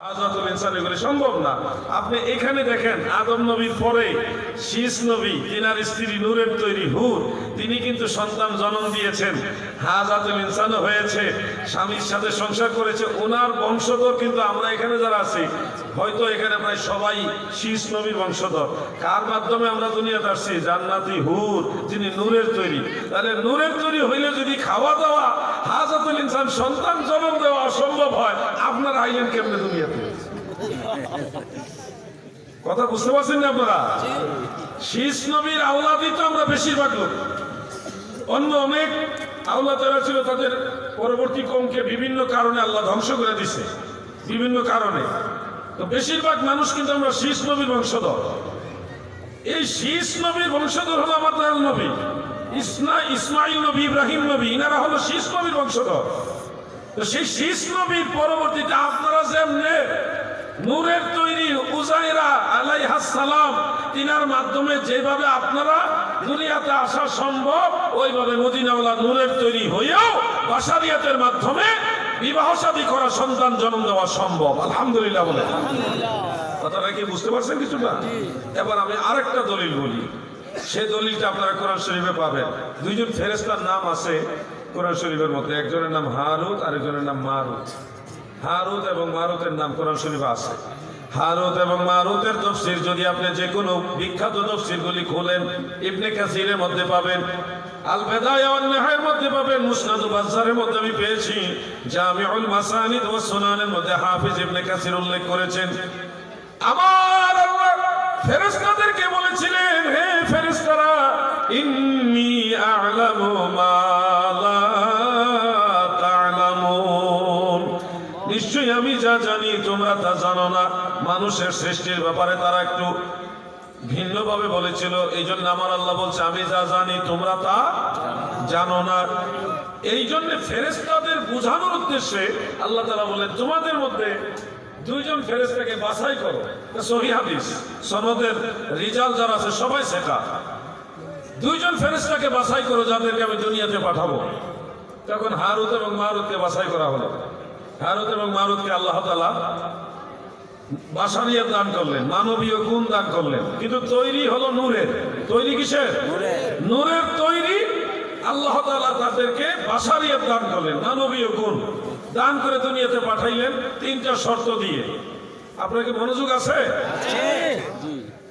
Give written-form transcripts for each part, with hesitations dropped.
আজাতুল ইনসান এগুলি সম্ভব না। আপনি এখানে দেখেন আদম নবীর পরে শীষ নবী, তিনার স্ত্রী নূরের তৈরি হুর, তিনি কিন্তু সন্তান জন্ম দিয়েছেন, হাজাতুল ইনসানও হয়েছে, স্বামীর সাথে সংসার করেছে, ওনার বংশধর কিন্তু আমরা এখানে যারা আছি হয়তো এখানে প্রায় সবাই শীষ নবীর বংশধর। কার মাধ্যমে আমরা দুনিয়াতে আসছি? জান্নাতি হুর, যিনি নূরের তৈরি। তাহলে নূরের তৈরি হইলে যদি খাওয়া দাওয়া হাজাতুল ইনসান সন্তান জন্ম দেওয়া অসম্ভব হয়, আপনার আইলেন কেমনে দুনিয়াতে? কথা বুঝতে পারছেন না আপনারা? শীষ নবীর আওলাদই তো আমরা বেশিরভাগ লোক। অন্য অনেক আওলাদেরা ছিল, তাদের পরবর্তী কমকে বিভিন্ন কারণে আল্লাহ ধ্বংস করে দিছে, বিভিন্ন কারণে। তো বেশিরভাগ মানুষ কিন্তু আমরা শীষ নবীর বংশধর। এই শীষ নবীর বংশধর হলো আমার দয়াল নবী ইসমাইল নবী, ইব্রাহিম নবী, ইনারা হলো শীষ নবীর বংশধর। তো সেই শীষ নবীর পরবর্তীতে আপনারা যেমনে নূরের তৈরি উজাইরা আলাইহাস সালাম, তিনার মাধ্যমে যেভাবে আপনারা দুনিয়াতে আসা সম্ভব, ওইভাবে মদিনাওয়ালা নূরের তৈরি হয়েও বাশারিয়াতের মাধ্যমে বিবাহ শাদী করা, সন্তান জন্ম দেওয়া সম্ভব। আলহামদুলিল্লাহ বলে। কথাটা কি বুঝতে পারছেন কিছুটা? এবার আমি আরেকটা দলিল বলি, সেই দলিলটা আপনারা কোরআন শরীফে পাবেন। দুইজন ফেরেশতার নাম আছে কোরআন শরীফের মধ্যে, একজনের নাম হারুত, আরেকজনের নাম মারুত। হারুত এবং মারুতের নাম কোরআন শরীফে আছে। হারুত এবং মারুতের তাফসীর যদি আপনি যে কোনো বিখ্যাত তাফসীরগুলি খোলেন, ইবনে কাসিরের মধ্যে পাবেন, আল বিদায়া ওয়ান নিহায়ার মধ্যে পাবেন, মুসনাদ বাজ্জারের মধ্যে আমি পেয়েছি, জামিউল মাসানিদ ওয়াস সুনানের মধ্যে হাফিজ ইবনে কাসির উল্লেখ করেছেন। আমার আল্লাহ ফেরেশতাদেরকে বলেছিলেন, হে ফেরেশতারা, ইন্নী আ'লামু মা লা তা'লামুন, নিশ্চয়ই আমি যা জানি তোমরা তা জানো না। মানুষের সৃষ্টির ব্যাপারে তারা একটু ভিন্নভাবে বলেছিল, এই জন্য আমার আল্লাহ বলছে আমি যা জানি তোমরা তা জানো না। এই জন্য ফেরেশতাদের বোঝানোর উদ্দেশ্যে আল্লাহ তাআলা বলেন, তোমাদের মধ্যে দুইজন ফেরেশতাকে বাছাই করো। সহিহ হাদিস, সনদের রিজাল যারা আছে সবাই সেটা, দুইজন ফেরেশতাকে বাছাই করো যাদেরকে আমি দুনিয়াতে পাঠাবো। তখন হারুত এবং মারুতকে বাছাই করা হলো। হারুত এবং মারুতকে আল্লাহ তাআলা বাশারিয়াত দান করলেন, মানবীয় গুণ দান করলেন, কিন্তু তৈরি হলো নূরের। তৈরি কিসের? নূরের তৈরি। আল্লাহ তাআলা তাদেরকে বাশারিয়াত দান করলেন, মানবীয় গুণ দান করে দুনিয়াতে পাঠাইলেন তিনটা শর্ত দিয়ে। আপনাকে মনোযোগ আছে?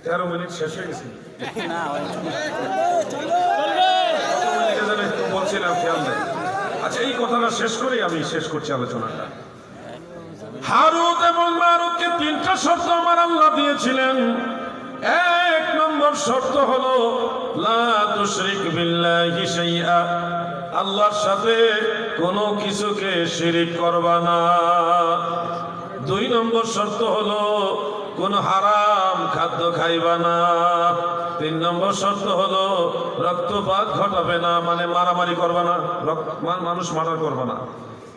13 মিনিট শেষ হয়ে গেছে। বলছিলাম খেয়াল নেই। আচ্ছা, এই কথাটা শেষ করেই আমি শেষ করছি আলোচনাটা। হারুত এবং মারুতকে তিনটা শর্ত আমার আল্লাহ দিয়েছিলেন। এক নম্বর শর্ত হলো লা তুশরিক বিল্লাহি শাইআ, আল্লাহর সাথে কোনো কিছুকে শিরিক করবা না। দুই নম্বর শর্ত হলো কোনো হারাম খাদ্য খাইবা না। তিন নম্বর শর্ত হলো রক্তপাত ঘটাবে না, মানে মারামারি করবা না, মানুষ মার্ডার করবা না।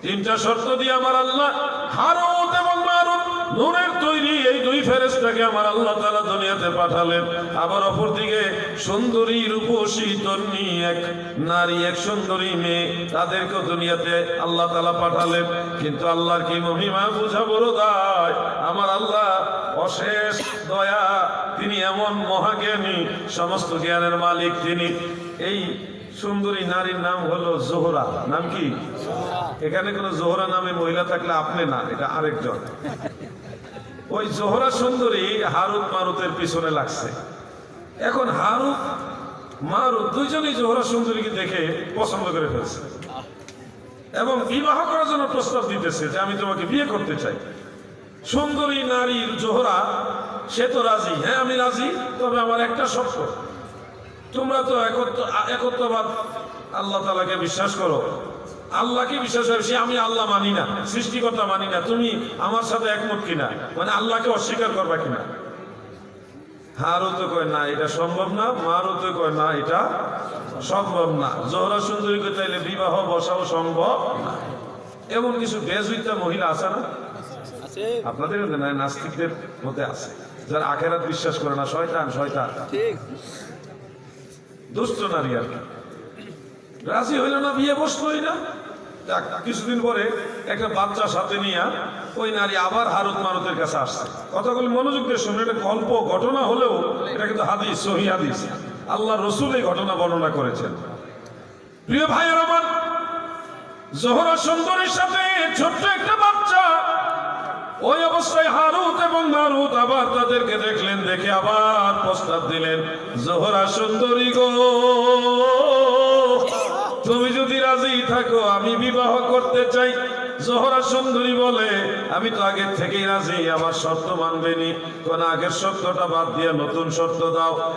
তিনটা শর্ত দিয়ে আমার আল্লাহ হারুত এবং মারুত নূরের তৈরি এই দুই ফেরেশতাকে আমার আল্লাহ তাআলা দুনিয়াতে পাঠালেন। আবার অপরদিকে সুন্দরী রূপসী তন্নি এক নারী, এক সুন্দরী মেয়ে, তাদেরকেও দুনিয়াতে আল্লাহ তাআলা পাঠালেন। কিন্তু আল্লাহর কি মহিমা বুঝা বড় দায়। আমার আল্লাহ অশেষ দয়া, তিনি এমন মহাজ্ঞানী, সমস্ত জ্ঞানের মালিক তিনি। এই সুন্দরী নারীর নাম হলো জোহরা। নাম কি? এখানে কোন জোহরা নামে মহিলা থাকলে আপনি না, এটা আরেকজন। ওই জোহরা সুন্দরী হারুত মারুতের পিছনে লাগছে। এখন হারুত মারুত দুইজনই জোহরা সুন্দরীকে দেখে পছন্দ করে ফেলছে এবং বিবাহ করার জন্য প্রস্তাব দিতেছে যে আমি তোমাকে বিয়ে করতে চাই। সুন্দরী নারী জোহরা, সে তো রাজি, হ্যাঁ আমি রাজি, তবে আমার একটা শর্ত, তোমরা তো একত্ববাদ আল্লাহ তাআলাকে বিশ্বাস করো, আল্লাহকে বিশ্বাস করো, সে আমি আল্লাহ মানি না, সৃষ্টিকর্তা মানি না, তুমি আমার সাথে একমত কিনা, মানে আল্লাহকে অস্বীকার করবা কিনা? হারুত কয় না এটা সম্ভব না, মারুত কয় না এটা সম্ভব না। জোহরা সুন্দরীকে চাইলে বিবাহ বসাও সম্ভব না। এমন কিছু বেজুইতা মহিলা আছে না আপনাদের নাস্তিকদের মধ্যে আছে, যারা আখেরাত বিশ্বাস করে না, শয়তান শয়তান, দুষ্ট নারী আর কি। রাজি হইল না, বিয়ে বসলোই না। কিছুদিন পরে একটা বাচ্চা সাথে নিয়ে ওই নারী আবার হারুত মারুতের কাছে আসছে। কথাগুলি মনোযোগ দিয়ে শুনে, এটা গল্প ঘটনা হলেও এটা কিন্তু হাদিস, সহিহ হাদিস, আল্লাহ রসুল এই ঘটনা বর্ণনা করেছেন। প্রিয় ভাইয়ের আমার, জোহরা সুন্দরীর সাথে ছোট্ট একটা বাচ্চা, ওই অবস্থায় হারুত এবং মারুত আবার তাদেরকে দেখলেন, দেখে আবার প্রস্তাব দিলেন, জোহরা সুন্দরী গো, তুমি যদি রাজি থাকো আমি বিবাহ করতে চাই। জোহরা সুন্দরী বলে, আমি তো আগের থেকেই রাজি, আমার শর্ত মানবেনি, কোন আগের শর্তটা বাদ দিয়ে নতুন শর্ত দাও।